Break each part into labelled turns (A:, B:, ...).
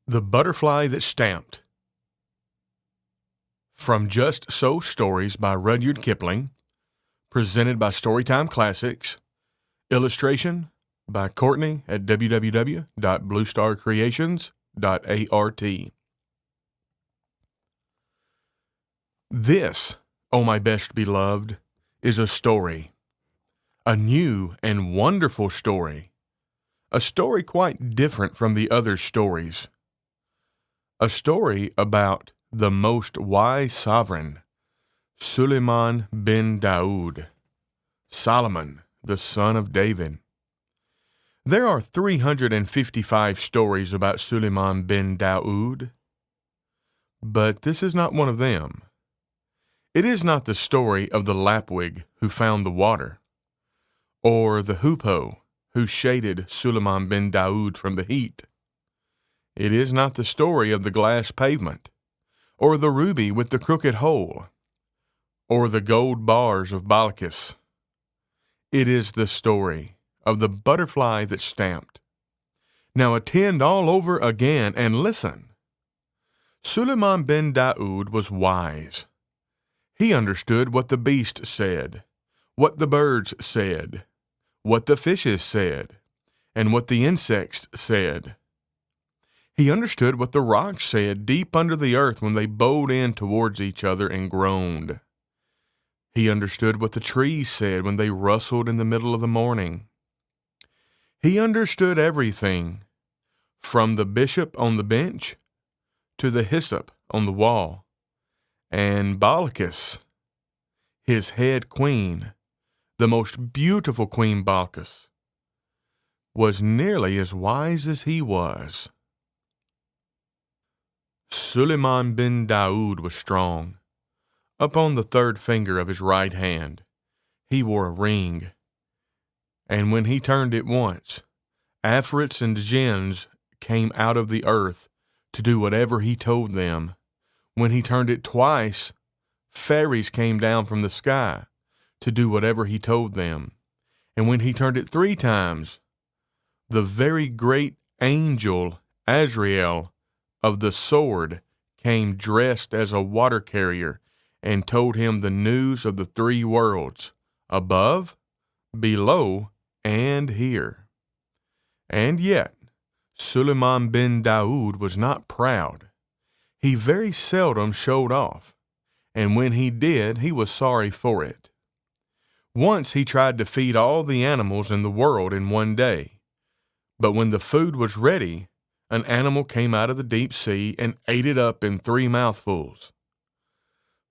A: The Butterfly That Stamped. From Just So Stories by Rudyard Kipling, presented by Storytime Classics, illustration by Courtney at www.bluestarcreations.art. This, O my best beloved, is a story, a new and wonderful story, a story quite different from the other stories. A story about the most wise sovereign, Suleiman bin Daoud, Solomon, the son of David. There are 355 stories about Suleiman bin Daoud, but this is not one of them. It is not the story of the lapwig who found the water, or the hoopoe who shaded Suleiman bin Daoud from the heat. It is not the story of the glass pavement, or the ruby with the crooked hole, or the gold bars of Balkis. It is the story of the butterfly that stamped. Now attend all over again and listen. Suleiman bin Daoud was wise. He understood what the beast said, what the birds said, what the fishes said, and what the insects said. He understood what the rocks said deep under the earth when they bowed in towards each other and groaned. He understood what the trees said when they rustled in the middle of the morning. He understood everything, from the bishop on the bench to the hyssop on the wall. And Balkis, his head queen, the most beautiful Queen Balkis, was nearly as wise as he was. Suleiman bin Daoud was strong. Up on the third finger of his right hand, he wore a ring. And when he turned it once, afrits and jinns came out of the earth to do whatever he told them. When he turned it twice, fairies came down from the sky to do whatever he told them. And when he turned it 3 times, the very great angel Azrael of the sword came dressed as a water carrier and told him the news of the 3 worlds, above, below, and here. And yet, Suleiman bin Daoud was not proud. He very seldom showed off, and when he did, he was sorry for it. Once he tried to feed all the animals in the world in one day, but when the food was ready, an animal came out of the deep sea and ate it up in 3 mouthfuls.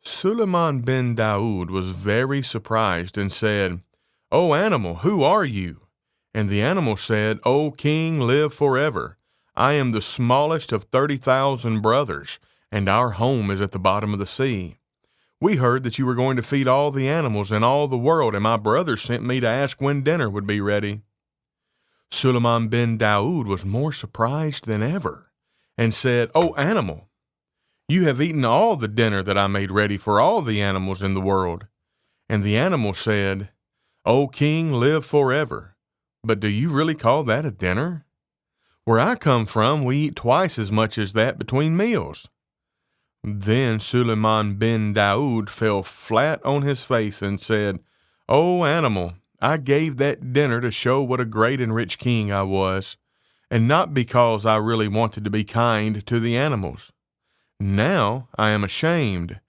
A: Suleiman bin Daoud was very surprised and said, "O animal, who are you?" And the animal said, "O king, live forever. I am the smallest of 30,000 brothers, and our home is at the bottom of the sea. We heard that you were going to feed all the animals in all the world, and my brothers sent me to ask when dinner would be ready." Suleiman bin Daoud was more surprised than ever and said, "O animal, you have eaten all the dinner that I made ready for all the animals in the world." And the animal said, "O king, live forever. But do you really call that a dinner? Where I come from, we eat twice as much as that between meals." Then Suleiman bin Daoud fell flat on his face and said, "O animal, I gave that dinner to show what a great and rich king I was, and not because I really wanted to be kind to the animals. Now I am ashamed,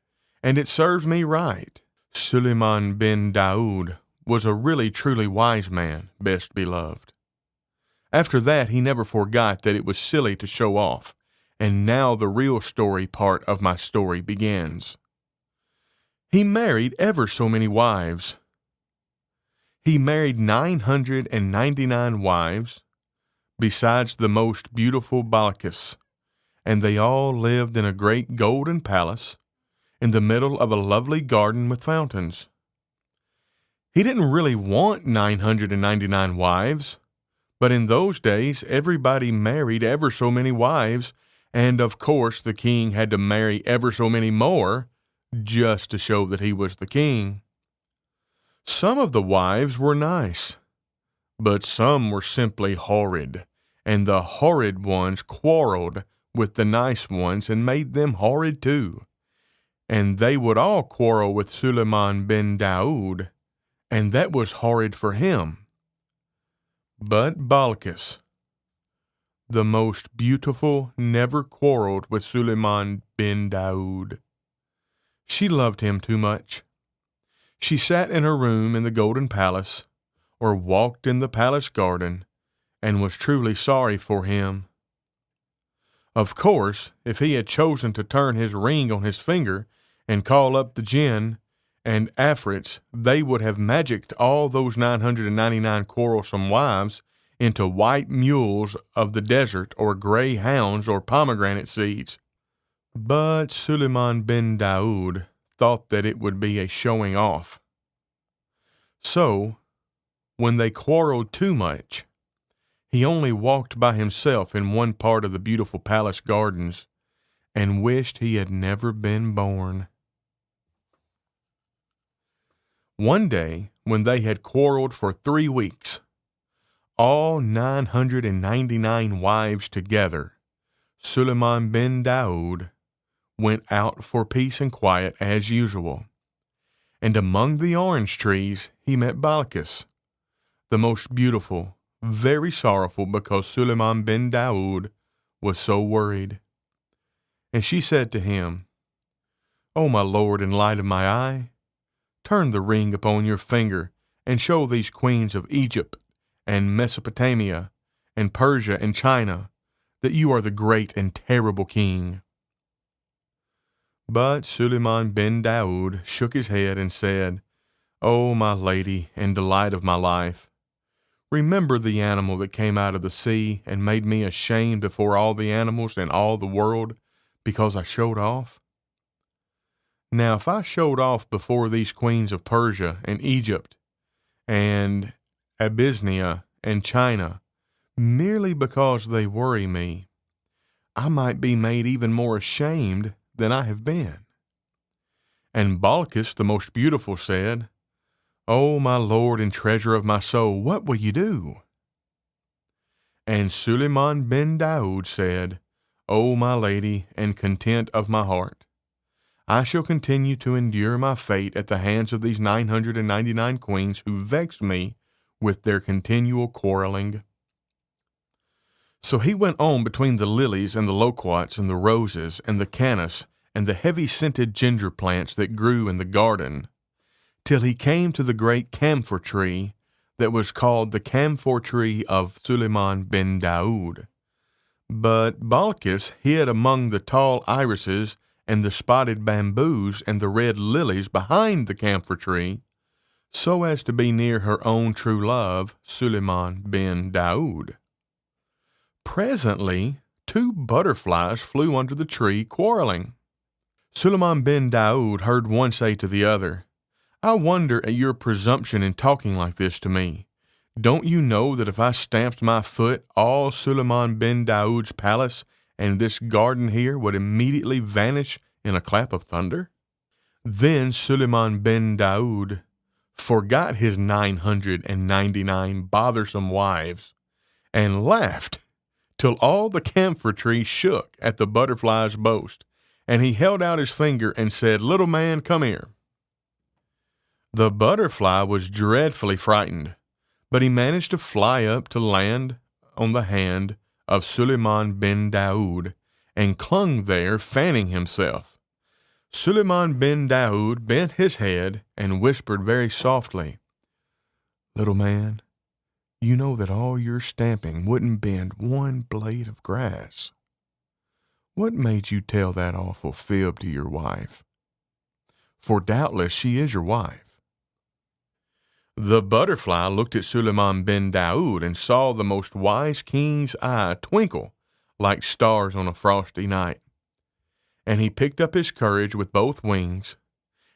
A: and it serves me right." Suleiman bin Daoud was a really truly wise man, best beloved. After that, he never forgot that it was silly to show off, and now the real story part of my story begins. He married ever so many wives. He married 999 wives, besides the most beautiful Balkis, and they all lived in a great golden palace in the middle of a lovely garden with fountains. He didn't really want 999 wives, but in those days everybody married ever so many wives, and of course the king had to marry ever so many more just to show that he was the king. Some of the wives were nice, but some were simply horrid, and the horrid ones quarreled with the nice ones and made them horrid too. And they would all quarrel with Suleiman bin Daoud, and that was horrid for him. But Balkis, the most beautiful, never quarreled with Suleiman bin Daoud. She loved him too much. She sat in her room in the Golden Palace, or walked in the palace garden, and was truly sorry for him. Of course, if he had chosen to turn his ring on his finger and call up the jinn and afrits, they would have magicked all those 999 quarrelsome wives into white mules of the desert or gray hounds or pomegranate seeds. But Suleiman bin Daoud thought that it would be a showing off. So, when they quarreled too much, he only walked by himself in one part of the beautiful palace gardens and wished he had never been born. One day, when they had quarreled for 3 weeks, all 999 wives together, Suleiman bin Daoud went out for peace and quiet as usual. And among the orange trees he met Balkis, the most beautiful, very sorrowful because Suleiman bin Daoud was so worried. And she said to him, "O my lord and light of my eye, turn the ring upon your finger and show these queens of Egypt and Mesopotamia and Persia and China that you are the great and terrible king." But Suleiman bin Daoud shook his head and said, "O my lady and delight of my life, remember the animal that came out of the sea and made me ashamed before all the animals in all the world because I showed off? Now, if I showed off before these queens of Persia and Egypt and Abyssinia and China merely because they worry me, I might be made even more ashamed than I have been." And Balkis, the most beautiful, said, "O my lord and treasure of my soul, what will you do?" And Suleiman bin Daoud said, "O my lady and content of my heart, I shall continue to endure my fate at the hands of these 999 queens who vex me with their continual quarreling." So he went on between the lilies and the loquats and the roses and the cannas and the heavy-scented ginger plants that grew in the garden, till he came to the great camphor tree that was called the camphor tree of Suleiman bin Daoud. But Balkis hid among the tall irises and the spotted bamboos and the red lilies behind the camphor tree, so as to be near her own true love, Suleiman bin Daoud. Presently, 2 butterflies flew under the tree quarreling. Suleiman bin Daoud heard one say to the other, "I wonder at your presumption in talking like this to me. Don't you know that if I stamped my foot, all Suleiman bin Daoud's palace and this garden here would immediately vanish in a clap of thunder?" Then Suleiman bin Daoud forgot his 999 bothersome wives and laughed till all the camphor tree shook at the butterfly's boast, and he held out his finger and said, "Little man, come here." The butterfly was dreadfully frightened, but he managed to fly up to land on the hand of Suleiman bin Daoud and clung there, fanning himself. Suleiman bin Daoud bent his head and whispered very softly, "Little man, you know that all your stamping wouldn't bend one blade of grass. What made you tell that awful fib to your wife? For doubtless she is your wife." The butterfly looked at Suleiman bin Daoud and saw the most wise king's eye twinkle like stars on a frosty night. And he picked up his courage with both wings,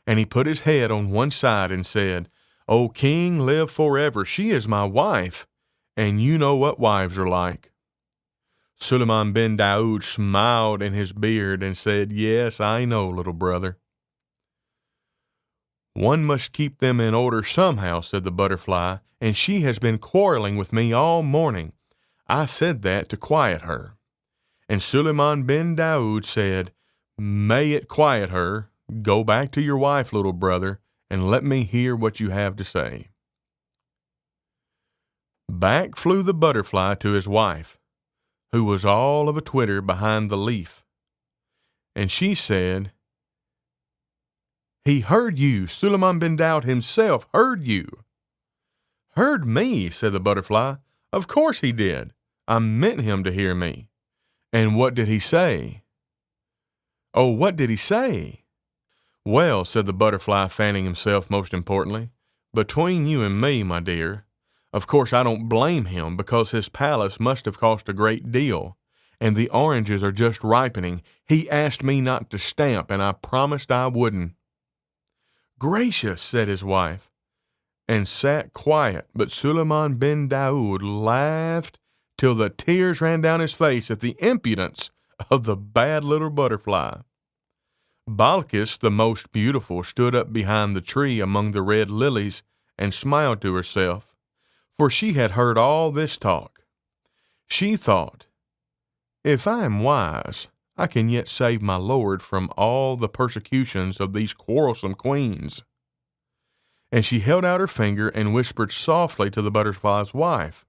A: and he put his head on one side and said, "O king, live forever. She is my wife, and you know what wives are like." Suleiman bin Daoud smiled in his beard and said, "Yes, I know, little brother." "One must keep them in order somehow," said the butterfly, "and she has been quarreling with me all morning. I said that to quiet her. And Suleiman bin Daoud said, "May it quiet her. Go back to your wife, little brother, and let me hear what you have to say." Back flew the butterfly to his wife, who was all of a twitter behind the leaf. And she said, "He heard you. Suleiman bin Daoud himself heard you." "Heard me," said the butterfly. "Of course he did. I meant him to hear me." "And what did he say?" "Oh, what did he say?" "Well," said the butterfly, fanning himself most importantly, "between you and me, my dear, of course I don't blame him, because his palace must have cost a great deal, and the oranges are just ripening. He asked me not to stamp, and I promised I wouldn't." "Gracious," said his wife, and sat quiet, but Suleiman bin Daoud laughed till the tears ran down his face at the impudence of the bad little butterfly. Balkis, the most beautiful, stood up behind the tree among the red lilies and smiled to herself, for she had heard all this talk. She thought, "If I am wise, I can yet save my lord from all the persecutions of these quarrelsome queens." And she held out her finger and whispered softly to the butterfly's wife,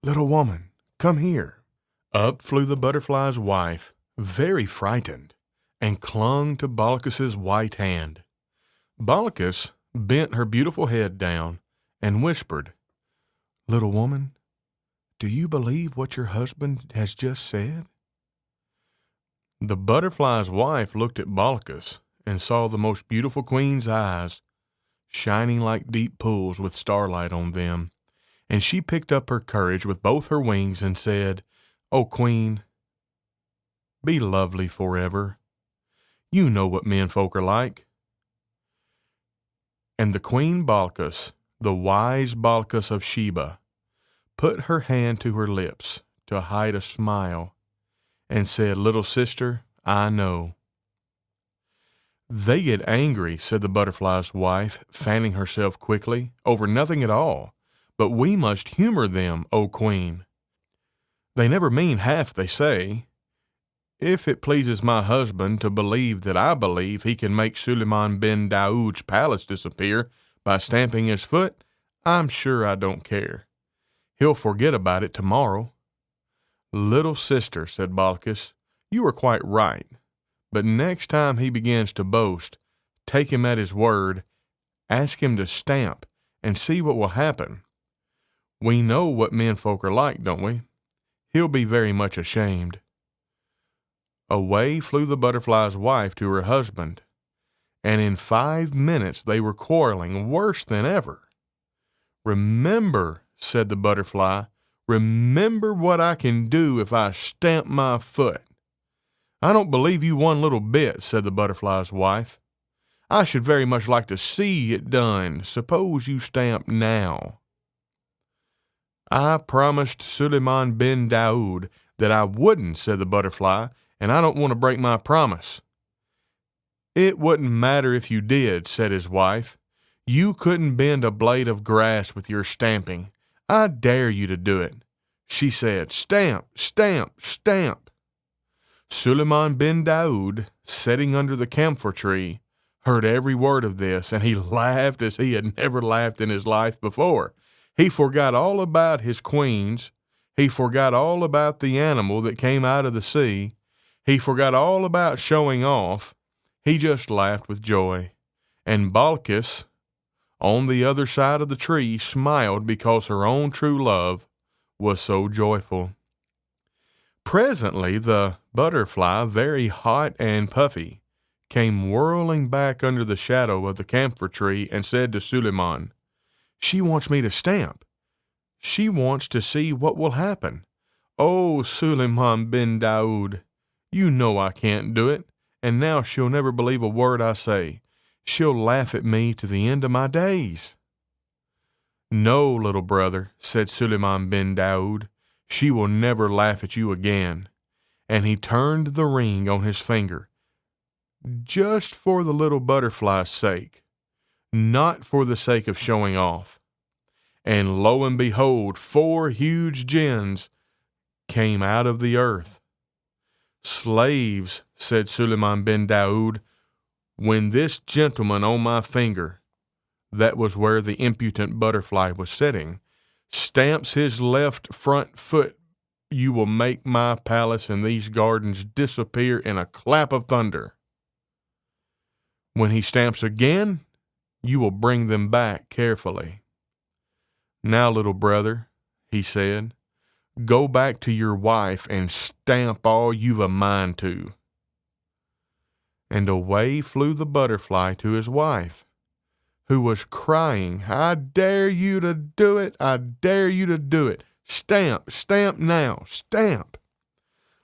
A: "Little woman, come here." Up flew the butterfly's wife, very frightened, and clung to Balkis's white hand. Balkis bent her beautiful head down and whispered, "Little woman, do you believe what your husband has just said?" The butterfly's wife looked at Balkis and saw the most beautiful queen's eyes, shining like deep pools with starlight on them, and she picked up her courage with both her wings and said, "O queen, be lovely forever. You know what menfolk are like." And the queen Balkis, the wise Balkis of Sheba, put her hand to her lips to hide a smile and said, "Little sister, I know." "They get angry," said the butterfly's wife, fanning herself quickly, "over nothing at all, but we must humor them, O queen. They never mean half they say. If it pleases my husband to believe that I believe he can make Suleiman bin Daoud's palace disappear by stamping his foot, I'm sure I don't care. He'll forget about it tomorrow." "Little sister," said Balkis, "you are quite right. But next time he begins to boast, take him at his word, ask him to stamp, and see what will happen. We know what menfolk are like, don't we? He'll be very much ashamed." Away flew the butterfly's wife to her husband, and in 5 minutes they were quarreling worse than ever. "Remember," said the butterfly, "remember what I can do if I stamp my foot." "I don't believe you one little bit," said the butterfly's wife. "I should very much like to see it done. Suppose you stamp now." "I promised Suleiman bin Daoud that I wouldn't," said the butterfly, "and I don't want to break my promise." "It wouldn't matter if you did," said his wife. "You couldn't bend a blade of grass with your stamping. I dare you to do it." She said, "Stamp, stamp, stamp." Suleiman bin Daoud, sitting under the camphor tree, heard every word of this, and he laughed as he had never laughed in his life before. He forgot all about his queens. He forgot all about the animal that came out of the sea. He forgot all about showing off. He just laughed with joy. And Balkis, on the other side of the tree, smiled because her own true love was so joyful. Presently the butterfly, very hot and puffy, came whirling back under the shadow of the camphor tree and said to Suleiman, "She wants me to stamp. She wants to see what will happen. Oh, Suleiman bin Daoud, you know I can't do it, and now she'll never believe a word I say. She'll laugh at me to the end of my days." "No, little brother," said Suleiman bin Daoud, "she will never laugh at you again." And he turned the ring on his finger, just for the little butterfly's sake, not for the sake of showing off. And lo and behold, 4 huge gins came out of the earth. Slaves, said Suleiman bin Daoud, when this gentleman on my finger, that was where the impudent butterfly was sitting, stamps his left front foot, you will make my palace and these gardens disappear in a clap of thunder. When he stamps again, you will bring them back carefully. Now, little brother, he said, go back to your wife and stamp all you've a mind to. And away flew the butterfly to his wife, who was crying, I dare you to do it, I dare you to do it. Stamp, stamp now, stamp.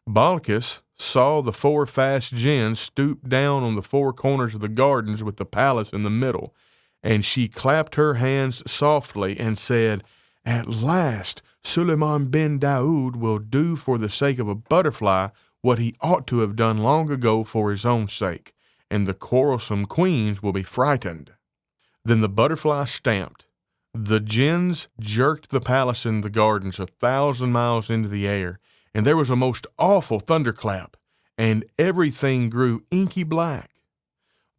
A: Balkis saw the 4 fast gins stoop down on the 4 corners of the gardens with the palace in the middle, and she clapped her hands softly and said, at last Suleiman bin Daoud will do for the sake of a butterfly what he ought to have done long ago for his own sake, and the quarrelsome queens will be frightened. Then the butterfly stamped. The gins jerked the palace and the gardens 1,000 miles into the air, and there was a most awful thunderclap, and everything grew inky black.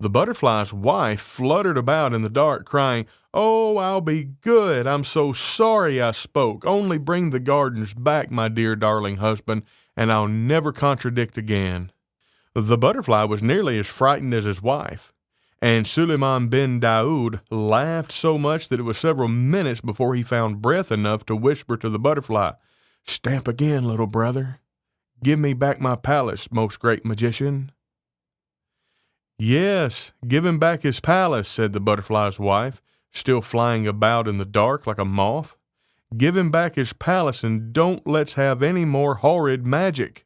A: The butterfly's wife fluttered about in the dark, crying, oh, I'll be good. I'm so sorry I spoke. Only bring the gardens back, my dear darling husband, and I'll never contradict again. The butterfly was nearly as frightened as his wife, and Suleiman bin Daoud laughed so much that it was several minutes before he found breath enough to whisper to the butterfly, stamp again, little brother. Give me back my palace, most great magician. Yes, give him back his palace, said the butterfly's wife, still flying about in the dark like a moth. Give him back his palace, and don't let's have any more horrid magic.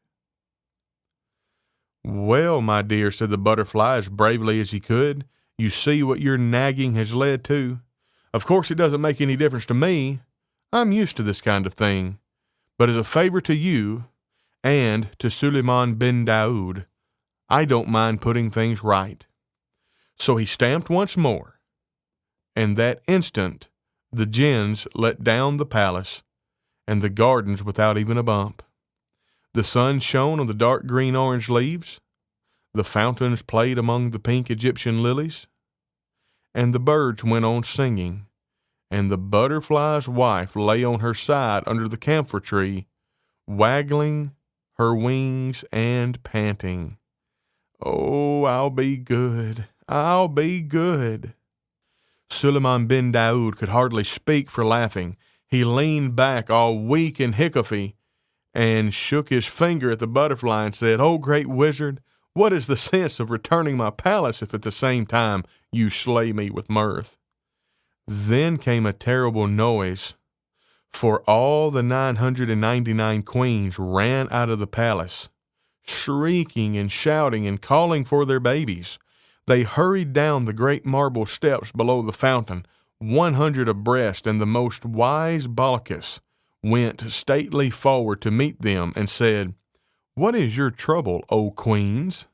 A: Well, my dear, said the butterfly as bravely as he could, you see what your nagging has led to. Of course it doesn't make any difference to me. I'm used to this kind of thing. But as a favor to you and to Suleiman bin Daoud, I don't mind putting things right. So he stamped once more, and that instant the gins let down the palace and the gardens without even a bump. The sun shone on the dark green orange leaves, the fountains played among the pink Egyptian lilies, and the birds went on singing, and the butterfly's wife lay on her side under the camphor tree, waggling her wings and panting. Oh, I'll be good, I'll be good. Suleiman bin Daoud could hardly speak for laughing. He leaned back all weak and hiccoughly and shook his finger at the butterfly and said, oh, great wizard, what is the sense of returning my palace if at the same time you slay me with mirth? Then came a terrible noise, for all the 999 queens ran out of the palace, shrieking and shouting and calling for their babies. They hurried down the great marble steps below the fountain, 100 abreast, and the most wise Balkis went stately forward to meet them and said, what is your trouble, O queens?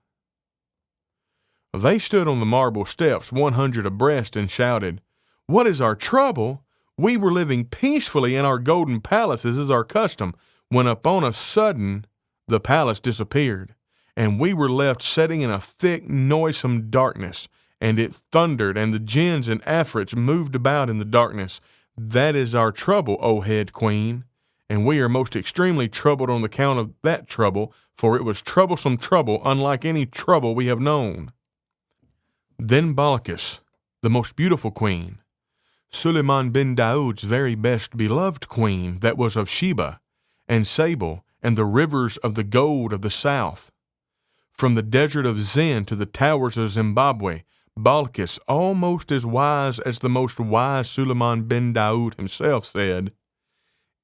A: They stood on the marble steps 100 abreast and shouted, what is our trouble? We were living peacefully in our golden palaces as our custom, when upon a sudden the palace disappeared, and we were left sitting in a thick, noisome darkness, and it thundered, and the jinns and afrits moved about in the darkness. That is our trouble, O head queen, and we are most extremely troubled on account of that trouble, for it was troublesome trouble, unlike any trouble we have known. Then Balkis, the most beautiful queen, Suleiman bin Daoud's very best beloved queen, that was of Sheba and Sable and the rivers of the gold of the south, from the desert of Zin to the towers of Zimbabwe, Balkis, almost as wise as the most wise Suleiman bin Daoud himself, said,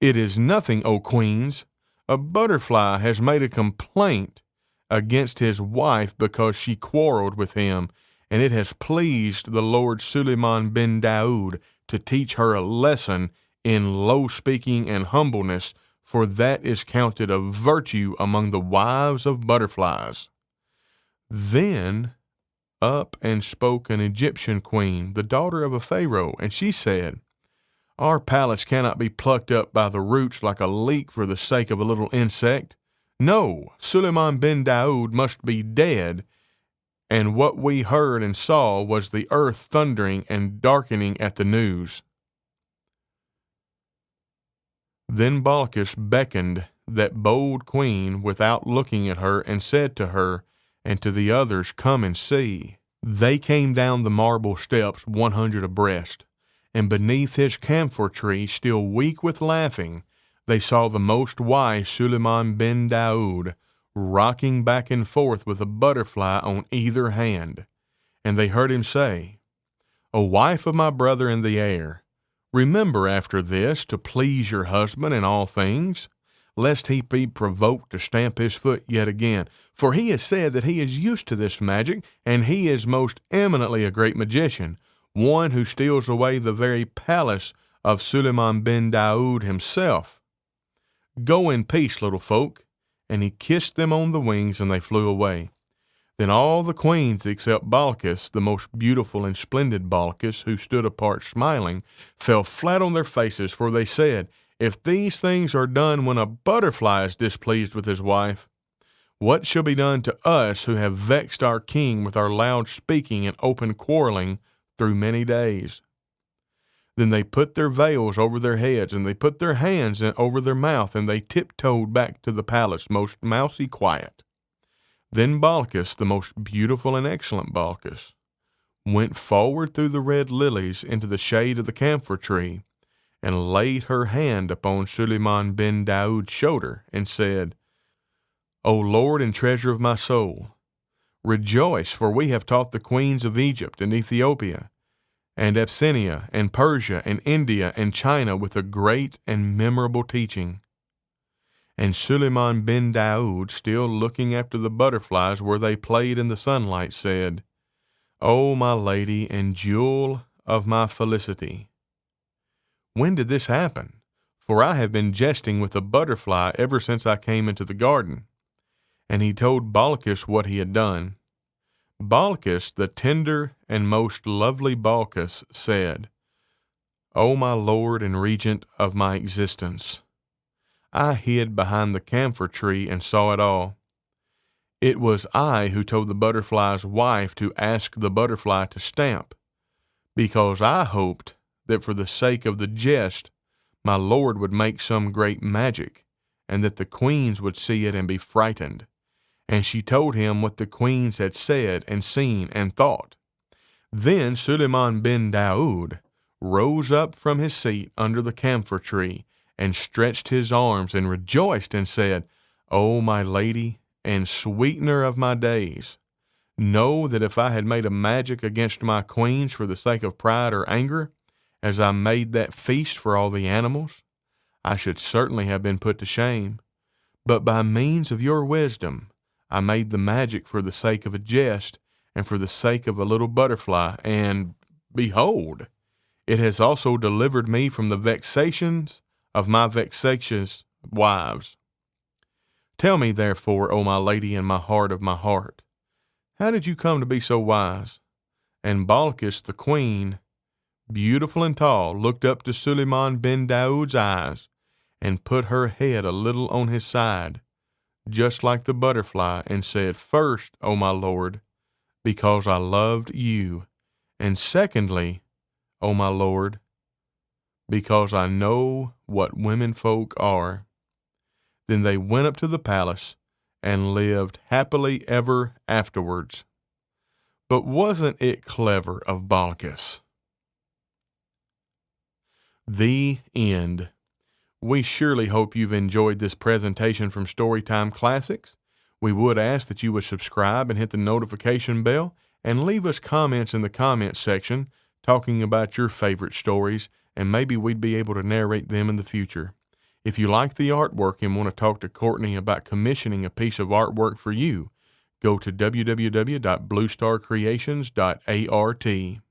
A: it is nothing, O queens. A butterfly has made a complaint against his wife because she quarreled with him, and it has pleased the Lord Suleiman bin Daoud to teach her a lesson in low-speaking and humbleness, for that is counted a virtue among the wives of butterflies. Then up and spoke an Egyptian queen, the daughter of a pharaoh, and she said, our palace cannot be plucked up by the roots like a leek for the sake of a little insect. No, Suleiman bin Daoud must be dead, and what we heard and saw was the earth thundering and darkening at the news. Then Balkis beckoned that bold queen without looking at her, and said to her and to the others, "Come and see." They came down the marble steps 100 abreast, and beneath his camphor tree, still weak with laughing, they saw the most wise Suleiman bin Daoud rocking back and forth with a butterfly on either hand. And they heard him say, "O wife of my brother in the air, remember after this to please your husband in all things, lest he be provoked to stamp his foot yet again. For he has said that he is used to this magic, and he is most eminently a great magician, one who steals away the very palace of Suleiman bin Daoud himself. Go in peace, little folk." And he kissed them on the wings, and they flew away. Then all the queens except Balkis, the most beautiful and splendid Balkis, who stood apart smiling, fell flat on their faces, for they said, "If these things are done when a butterfly is displeased with his wife, what shall be done to us who have vexed our king with our loud speaking and open quarreling through many days?" Then they put their veils over their heads, and they put their hands over their mouth, and they tiptoed back to the palace, most mousy quiet. Then Balkis, the most beautiful and excellent Balkis, went forward through the red lilies into the shade of the camphor tree, and laid her hand upon Suleiman bin Daoud's shoulder, and said, "O Lord and treasure of my soul, rejoice, for we have taught the queens of Egypt and Ethiopia, and Abyssinia, and Persia, and India, and China with a great and memorable teaching." And Suleiman bin Daoud, still looking after the butterflies where they played in the sunlight, said, "O my lady and jewel of my felicity, when did this happen? For I have been jesting with a butterfly ever since I came into the garden." And he told Balkis what he had done. Balkis, the tender and most lovely Balkis, said, "O my lord and regent of my existence, I hid behind the camphor tree and saw it all. It was I who told the butterfly's wife to ask the butterfly to stamp, because I hoped that for the sake of the jest, my lord would make some great magic, and that the queens would see it and be frightened." And she told him what the queens had said and seen and thought. Then Suleiman bin Daoud rose up from his seat under the camphor tree, and stretched his arms and rejoiced, and said, "O my lady and sweetener of my days, know that if I had made a magic against my queens for the sake of pride or anger, as I made that feast for all the animals, I should certainly have been put to shame. But by means of your wisdom, I made the magic for the sake of a jest, and for the sake of a little butterfly, and, behold, it has also delivered me from the vexations of my vexatious wives. Tell me, therefore, O my lady and my heart of my heart, how did you come to be so wise?" And Balkis, the queen, beautiful and tall, looked up to Suleiman bin Daoud's eyes, and put her head a little on his side, just like the butterfly, and said, "First, O my lord, because I loved you, and secondly, O my lord, because I know what women folk are." Then they went up to the palace and lived happily ever afterwards. But wasn't it clever of Balkis? The end. We surely hope you've enjoyed this presentation from Storytime Classics. We would ask that you would subscribe and hit the notification bell, and leave us comments in the comments section talking about your favorite stories, and maybe we'd be able to narrate them in the future. If you like the artwork and want to talk to Courtney about commissioning a piece of artwork for you, go to www.bluestarcreations.art.